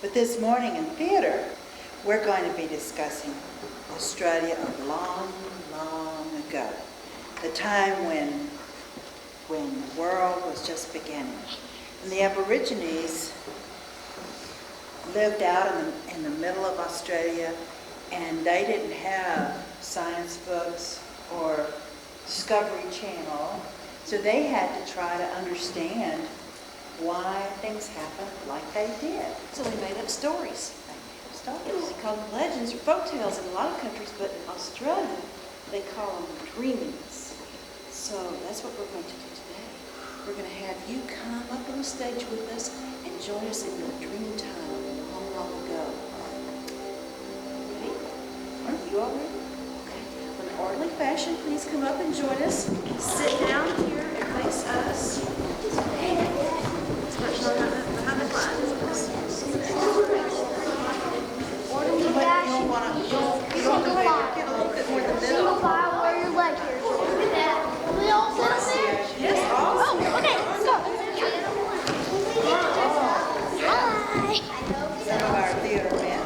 But this morning in theater, we're going to be discussing Australia of long, long ago. The time when the world was just beginning. And the Aborigines lived out in the middle of Australia, and they didn't have science books or Discovery Channel, so they had to try to understand why things happened like they did. So they made up stories. Stories. They call them legends or folk tales in a lot of countries, but in Australia, they call them dreamings. So that's what we're going to do today. We're going to have you come up on the stage with us and join us in your dream time long, long ago. Okay? Are you all ready? Okay. In an orderly fashion, please come up and join us. Sit down here and face us. Behind the line. But you don't want to get a little bit more in the middle. Where your leg here. Look at that. We all sit up there? Yes, all. Oh, okay, let's go. Hi. Some of our theater men.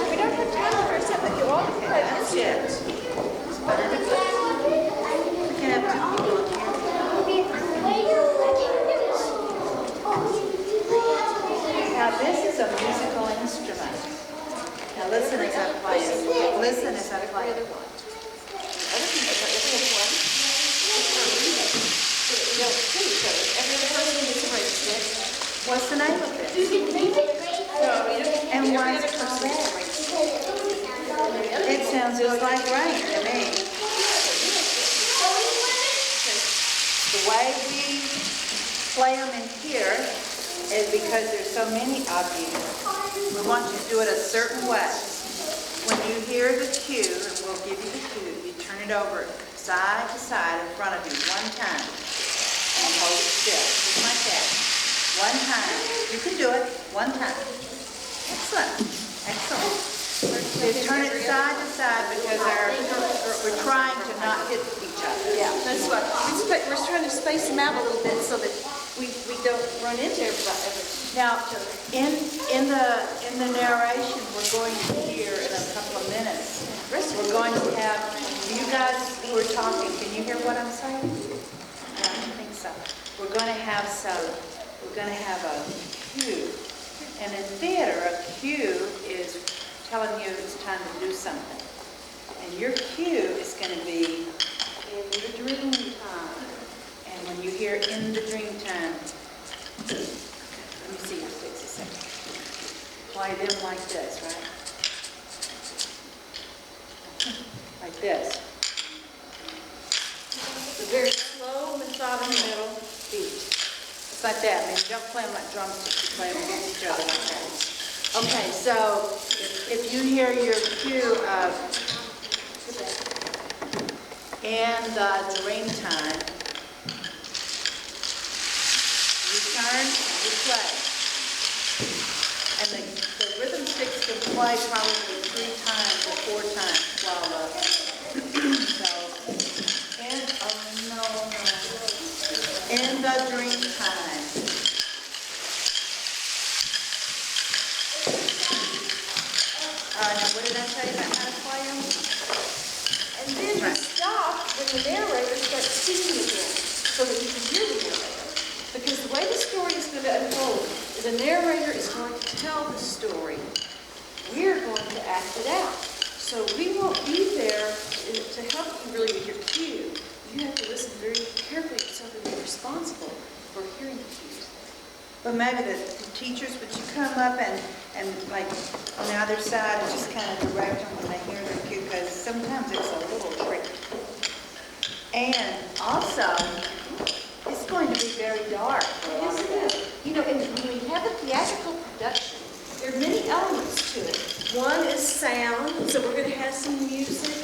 We don't have time for a set, but you all can play this yet. We can have two people up here. Now this is a musical instrument. Now listen as I play it. Listen as I play it. What's the name of it? And why is it called that? It sounds just like rain to me. The way we play them in here is because there's so many of you. We want you to do it a certain way. When you hear the cue, and we'll give you the cue, you turn it over side to side in front of you one time. And hold it still, just like that. One time. You can do it one time. Excellent. Excellent. You turn it side to side because we're trying to not hit each other. Yeah, that's what. We're trying to space them out a little bit so that we don't run into everybody. Now, in the narration we're going to hear in a couple of minutes, we're going to have you guys who are talking. Can you hear what I'm saying? I don't think so. We're going to have a cue, and in theater, a cue is telling you it's time to do something, and your cue is going to be in the dream time. And when you hear in the dream time, let me see your sticks a second. Play them like this, right? Like this. It's a very slow, methodical beat. It's like that. I mean, you don't play them like drumsticks. You play them against each other like that. Okay, so if you hear your cue of in the dream time, you turn and you play. And the rhythm sticks can play probably 3 times or 4 times while in the dream time. Now what did I say about how to play them? And then you stop when the narrator starts singing again so that you can hear the narrator. Because the way the story is going to unfold is the narrator is going to tell the story. We're going to act it out. So we won't be there to help you really with your cue. You have to listen very carefully so that you're responsible for hearing the cues. But maybe the teachers, would you come up and like on the other side and just kind of direct them when they hear their cue, because sometimes it's a little tricky. And also, it's going to be very dark for a Yes, while. it is. You know, and when we have a theatrical production, there are many elements to it. One is sound, so we're going to have some music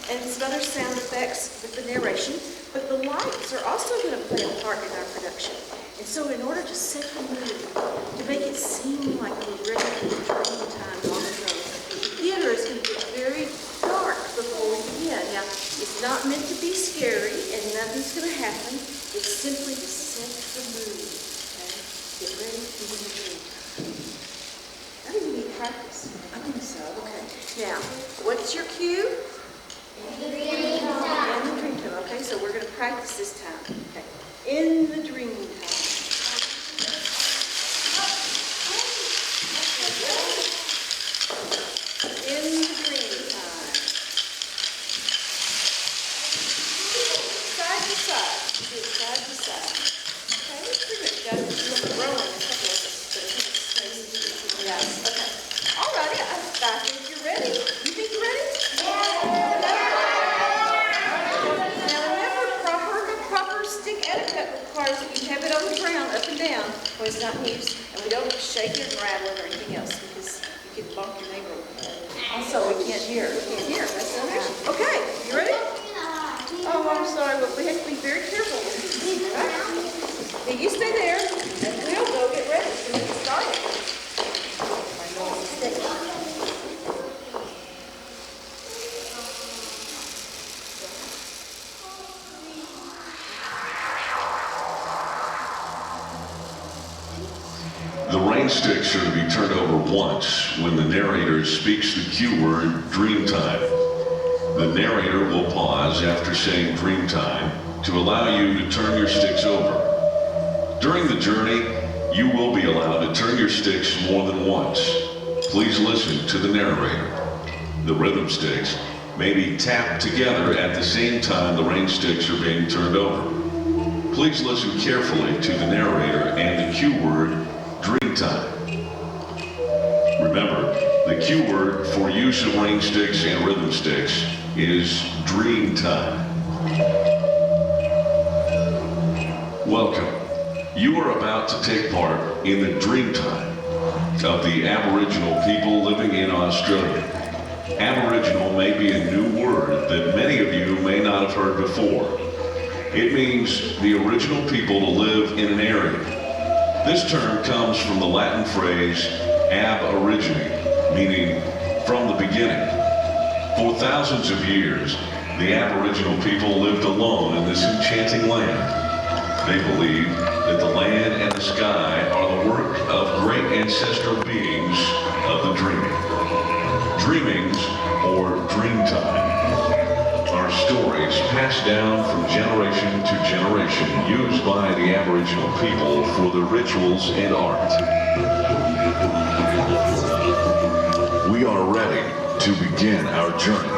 and some other sound effects with the narration. But the lights are also going to play a part in our production. And so in order to set the mood, to make it seem like we're ready for the dream time long ago, the theater is going to get very dark before we begin. Now, it's not meant to be scary and nothing's going to happen. It's simply to set the mood. Okay? Get ready. is in the dreamtime. I think we need to practice. I think so. Okay. Now, what's your cue? In the dreamtime. Okay, so we're going to practice this time. Okay. In the dreamtime. In the dreamtime. Side to side. Do it side to side. Okay, that's pretty much got it. It's rolling a couple of us, but I think it stays. Yes. Okay. All righty. I think you're ready. You think you're ready? Now remember, proper stick etiquette requires that you have it on the ground, up and down, when it's not in use, and we don't shake it and rattle it or anything else because you could bump your neighbor over the head. Also, we can't hear. We can't hear. That's the issue. Okay, you ready? Oh, I'm sorry, but we have to be very careful with this. Right? Now you stay there, and we'll go get ready to get started. The rainsticks are to be turned over once when the narrator speaks the cue word, Dreamtime. The narrator will pause after saying Dreamtime to allow you to turn your sticks over. During the journey, you will be allowed to turn your sticks more than once. Please listen to the narrator. The rhythm sticks may be tapped together at the same time the rainsticks are being turned over. Please listen carefully to the narrator and the cue word, Dreamtime. Remember, the cue word for use of rain sticks and rhythm sticks is Dreamtime. Welcome. You are about to take part in the Dreamtime of the Aboriginal people living in Australia. Aboriginal may be a new word that many of you may not have heard before. It means the original people to live in an area. This term comes from the Latin phrase ab origine, meaning from the beginning. For thousands of years, the Aboriginal people lived alone in this enchanting land. They believed that the land and the sky are the work of great ancestral beings of the dreaming. Dreamings, or Dreamtime, are stories passed down from generation to generation used by the Aboriginal people for their rituals and art. We are ready to begin our journey.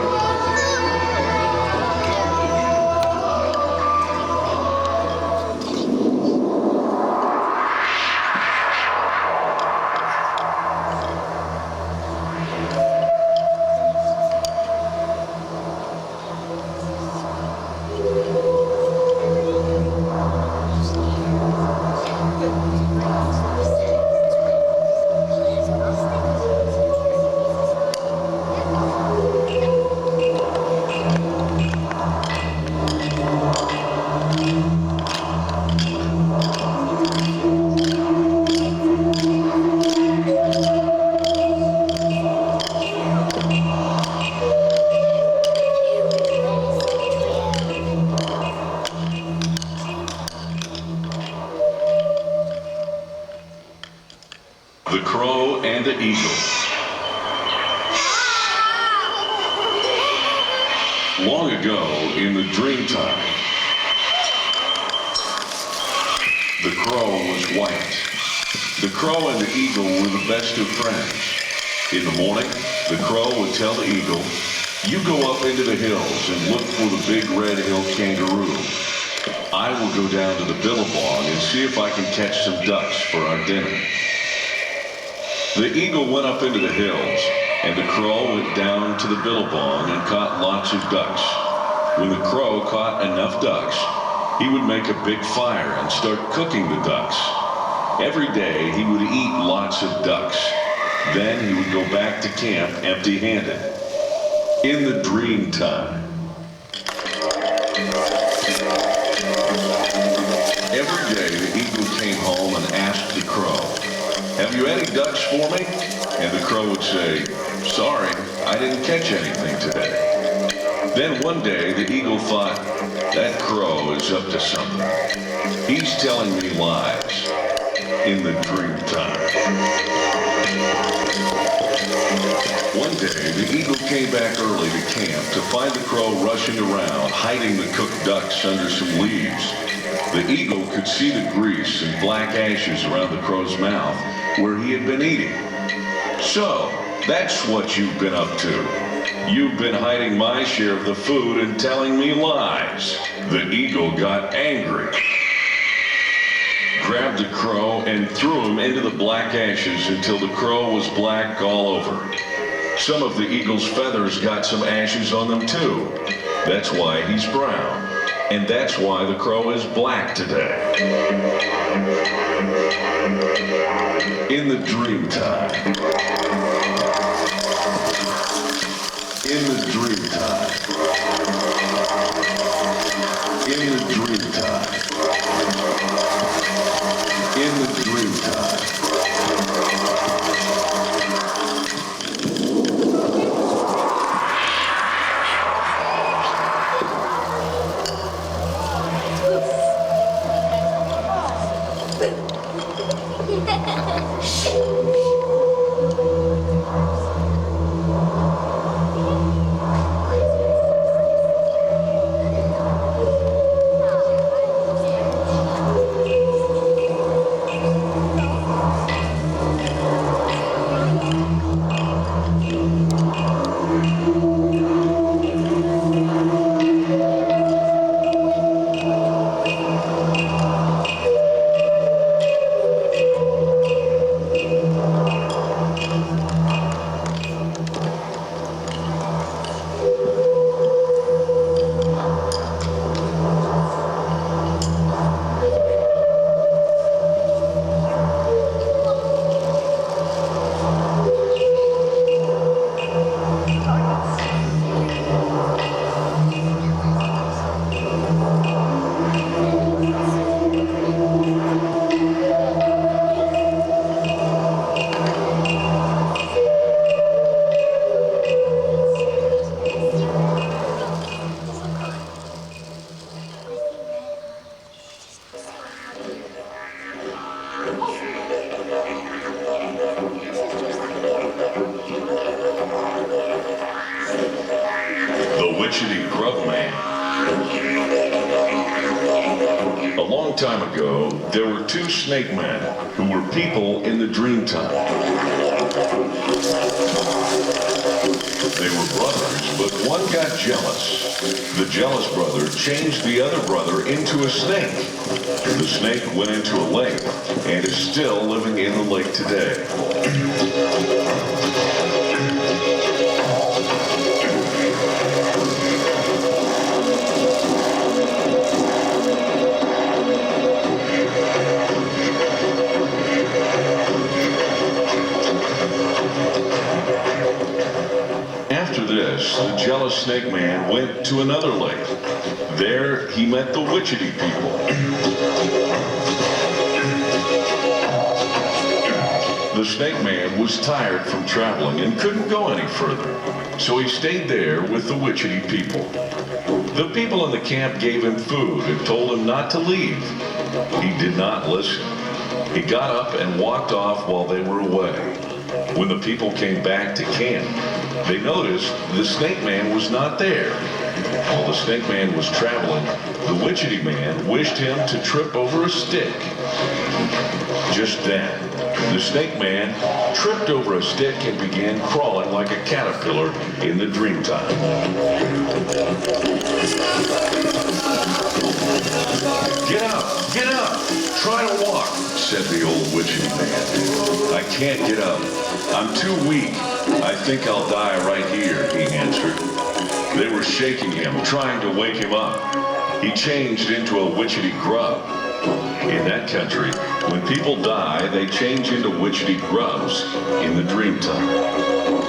The Crow and the Eagle. Long ago, in the Dreamtime, the crow was white. The crow and the eagle were the best of friends. In the morning, the crow would tell the eagle, "You go up into the hills and look for the big red hill kangaroo. I will go down to the billabong and see if I can catch some ducks for our dinner." The eagle went up into the hills, and the crow went down to the billabong and caught lots of ducks. When the crow caught enough ducks, he would make a big fire and start cooking the ducks. Every day he would eat lots of ducks. Then he would go back to camp empty-handed. In the Dreamtime. Every day the eagle came home and asked the crow, "Have you any ducks for me?" And the crow would say, "Sorry, I didn't catch anything today." Then one day the eagle thought, "That crow is up to something. He's telling me lies." in the Dreamtime. One day, the eagle came back early to camp to find the crow rushing around, hiding the cooked ducks under some leaves. The eagle could see the grease and black ashes around the crow's mouth where he had been eating. So, that's what you've been up to. You've been hiding my share of the food and telling me lies. The eagle got angry, grabbed the crow and threw him into the black ashes until the crow was black all over. Some of the eagle's feathers got some ashes on them too. That's why he's brown. And that's why the crow is black today. In the Dreamtime. In the Dreamtime. In the Dreamtime. In the Dreamtime. A long time ago, there were two snake men who were people in the Dreamtime. They were brothers, but one got jealous. The jealous brother changed the other brother into a snake. The snake went into a lake and is still living in the lake today. After this, the jealous snake man went to another lake. There, he met the witchetty people. The snake man was tired from traveling and couldn't go any further, so he stayed there with the witchetty people. The people in the camp gave him food and told him not to leave. He did not listen. He got up and walked off while they were away. When the people came back to camp, they noticed the snake man was not there. While the snake man was traveling, the witchetty man wished him to trip over a stick. Just then, the snake man tripped over a stick and began crawling like a caterpillar in the Dreamtime. Get up, get up, try to walk, said the old witchetty man. I can't get up. I'm too weak. I think I'll die right here, he answered. They were shaking him, trying to wake him up. He changed into a witchetty grub. In that country, when people die, they change into witchetty grubs in the Dreamtime.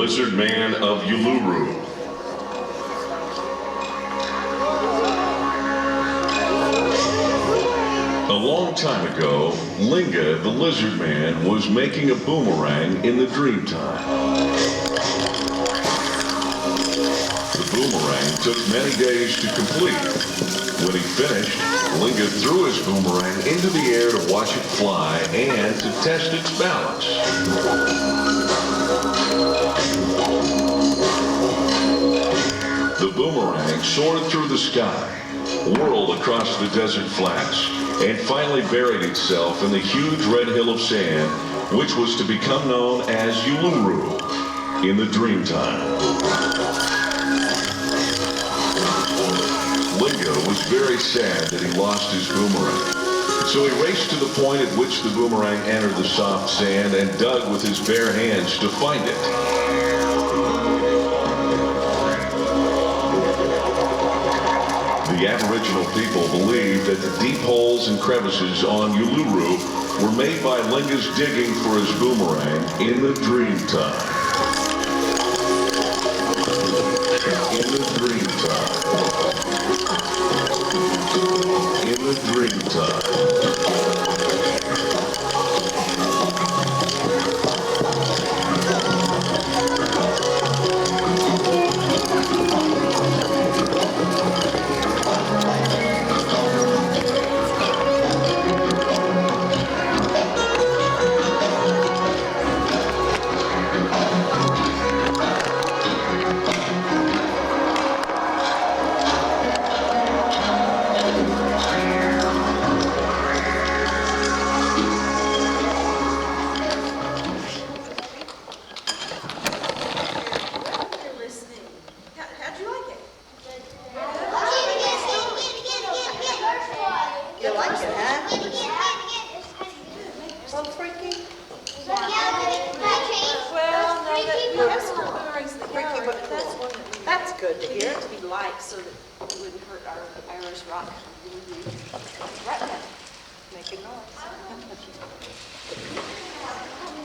lizard man of Uluru. A long time ago, Linga, the lizard man, was making a boomerang in the Dreamtime. The boomerang took many days to complete. When he finished, Linga threw his boomerang into the air to watch it fly and to test its balance. The boomerang soared through the sky, whirled across the desert flats, and finally buried itself in the huge red hill of sand, which was to become known as Uluru in the Dreamtime. Linga was very sad that he lost his boomerang, so he raced to the point at which the boomerang entered the soft sand and dug with his bare hands to find it. The Aboriginal people believe that the deep holes and crevices on Uluru were made by Linga's digging for his boomerang in the Dreamtime. In the Dreamtime. In the Dreamtime.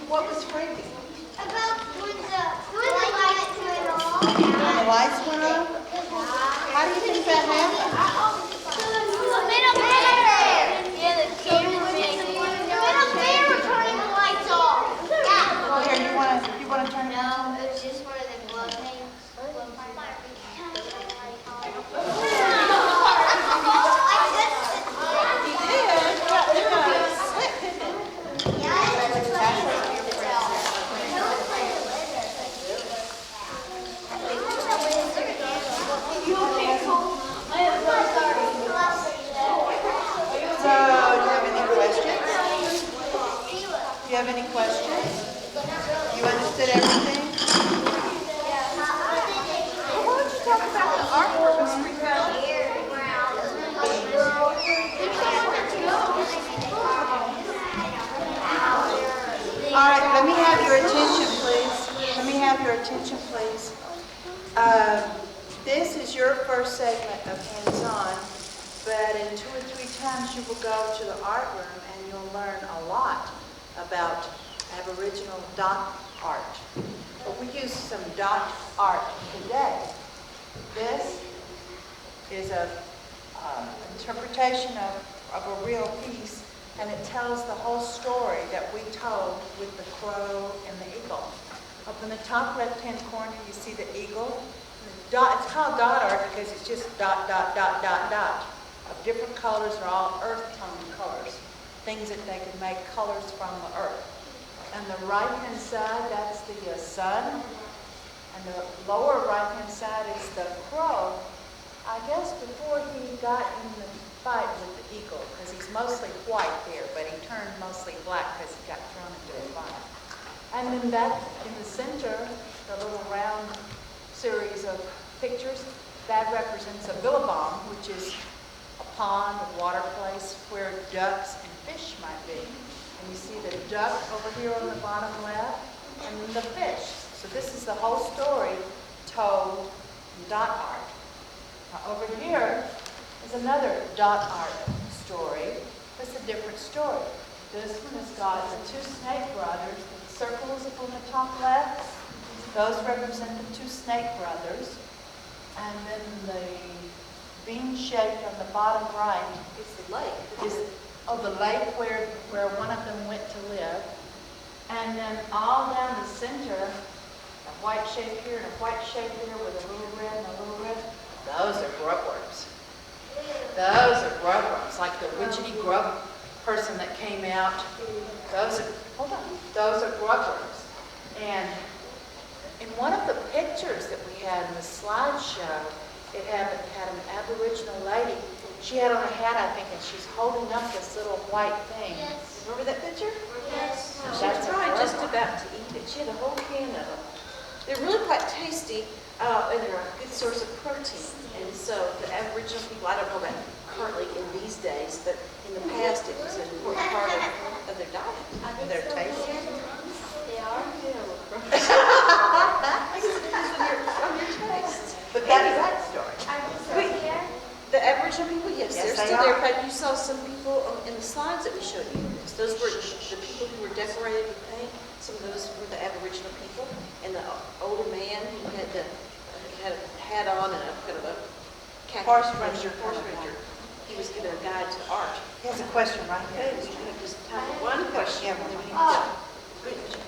What was freaky? About when the lights went off. When the lights went off? How do you think that happened? The middle bear. Yeah, the middle bear were turning the lights off. Yeah. Oh, here, you want to turn it on? No, it was just one of the glove things. Do you have any questions? You understood everything? Well, why don't you talk about the artwork of Spring Valley? All right, let me have your attention, please. Let me have your attention, please. This is your first segment of hands-on, but in 2 or 3 times you will go to the art room and you'll learn a lot about Aboriginal dot art. But we use some dot art today. This is an interpretation of a real piece, and it tells the whole story that we told with the crow and the eagle. Up in the top left-hand corner, you see the eagle. It's called dot art because it's just dot, dot, dot, dot, dot. Of different colors, are all earth tone colors. Things that they can make colors from the earth. And the right-hand side, that's the sun. And the lower right-hand side is the crow. I guess before he got in the fight with the eagle, because he's mostly white there, but he turned mostly black because he got thrown into a fight. And then that in the center, the little round series of pictures, that represents a billabong, which is a pond, a water place where ducks and fish might be. And you see the duck over here on the bottom left, and then the fish. So this is the whole story told in dot art. Now over here is another dot art story. It's a different story. This one has got the 2 snake brothers. The circle is up on the top left. those represent the two snake brothers. And then the bean shaped on the bottom right It's the lake. is, the lake where one of them went to live. And then all down the center, a white shape here and a white shape here with a little red and a little red, those are grubworms. Those are grubworms, like the witchetty grub person that came out. Those are, hold on, those are grubworms. And in one of the pictures that we had in the slideshow, it had an Aboriginal lady. She had on a hat, I think, and she's holding up this little white thing. Yes. Remember that picture? Yes. She was probably just about to eat it. She had a whole can of them. They're really quite tasty, and they're a good source of protein. And so the Aboriginal people, I don't know about currently in these days, but in the past it was an important part of their diet, of their taste. They are. I guess it depends on your taste. But that's that story. Are they still here? The Aboriginal people, yes, Yes, they're they still there. are. In fact, you saw some people in the slides that we showed you. Those were the people who were decorated with paint. Some of those were the Aboriginal people. And the older man who had a hat on and a kind of a khaki Horse ranger. horse ranger. He was giving a guide to art. He has a question right Okay, here. we have just time for one question. Yeah, and then we Oh. can go.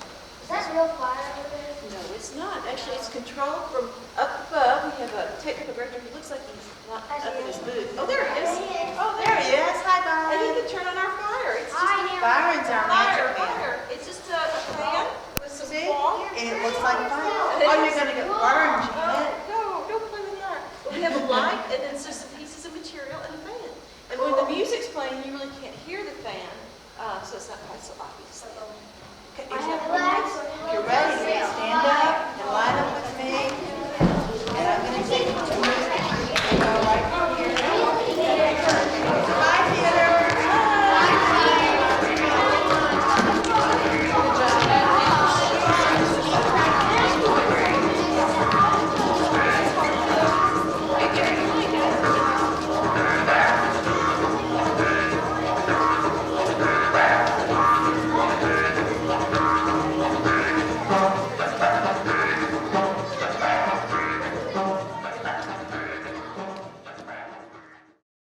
Is that real fire over there? No, it's not. Actually, it's controlled from up above. We have a technical director who looks like he's not up in his booth. Oh, there he is. Oh, There he is. Hi, And he Byron. can turn on our fire. It's just Hi, Nana. Byron's our magic man. fire. It's just a fan with some See? wall. And it looks like fire. Oh, you're going to get burned, Janet. No, don't play with fire. But we have a light, and then it's just some pieces of material and a fan. And when the music's playing, you really can't hear the fan, so it's not quite so obvious. Okay, I is have that legs. If you're ready, stand up and line up with me. And I'm going to take you to